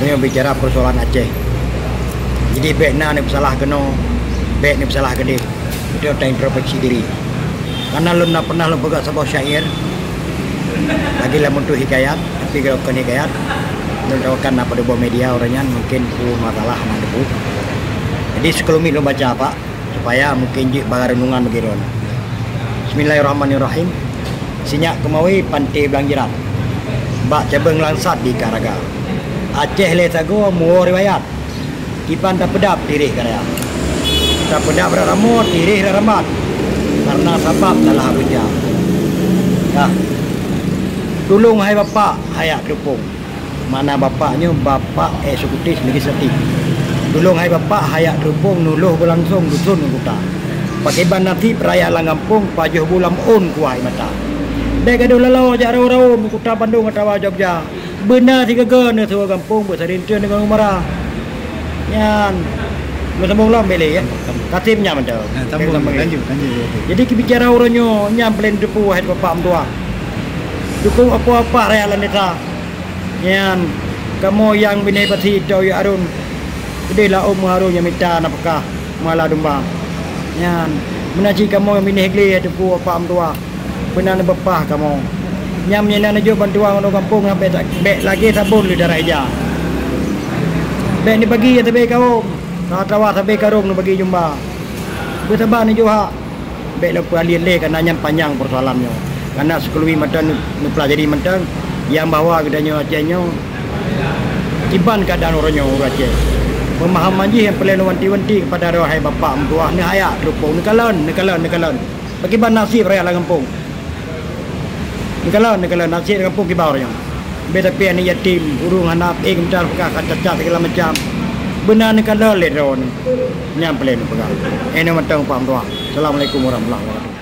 Ini bicara persoalan Aceh. Jadi bekna ni bersalah kena, bek ni bersalah gede. Itu ada introspeksi diri. Karena lu nak pernah lu pegang sebuah syair, lagi lah untuk hikayat, tapi kalau bukan hikayat, lu tahukan apa di bawah media orangnya mungkin perlu masalah nak debu. Jadi sekelumit lu baca apa, supaya mungkin je bagai renungan begitu. Bismillahirrahmanirrahim. Sinyak kemawi pantai Belangjiran. Bak cabang langsat di Karaga. Aceh le sago muo riwayat. Kipan tak pedap tirih karya. Tak pedap beramot tirih rambat. Karena sebab salah bejam. Nah. Tolong hai bapa hayak dukung. Mana bapaknya bapak eksekutif legislatif. Tolong hai bapa hayak dukung nuluh berlangsung dusun kota. Pakai ban nanti perayaan Langampung pajuh bulam on kuai mata. Dek gaduh lalau jak rau-rau kota Bandung atau Jogja. Benar tiga gen semua kampung bersarintian dengan umara. Yan, bersambung lam beli ya. Katimnya macam. Lanjut. Jadi bicara orangnya nyam plan depu head bapak tua. Dukung apa-apa rakyat neta. Yan, kamu yang binai pati tahu ya Arun. Gede lah Harun yang minta napkah malah domba. Yan, menaji kamu yang binai geli depu bapak tua. Benar bapak kamu. Nyam nyana jo bantuan orang kampung sampai bek lagi sabun di darah eja. Bek ni bagi ya tebe kau. Tawa tebe karung ni bagi jumpa. Bersabar ni jo ha. Bek lepas alien le kan nyam panjang persoalannya. Karena sekelumi matan ni pelajari matan yang bawa kedanya Acehnya tiban keadaan orangnya orang Aceh. Pemahaman je yang perlu wanti-wanti kepada rohai bapa mentua ni hayak terupung ni kalan. Bagi ban nasib rakyat Langampung. Nikalan nasib kampung kibau yang beta pian ni yatim urung anak minta pegang cacat segala macam benar nikalan le ron nyam pelen pegang ene matang pam tua. Assalamualaikum warahmatullahi wabarakatuh.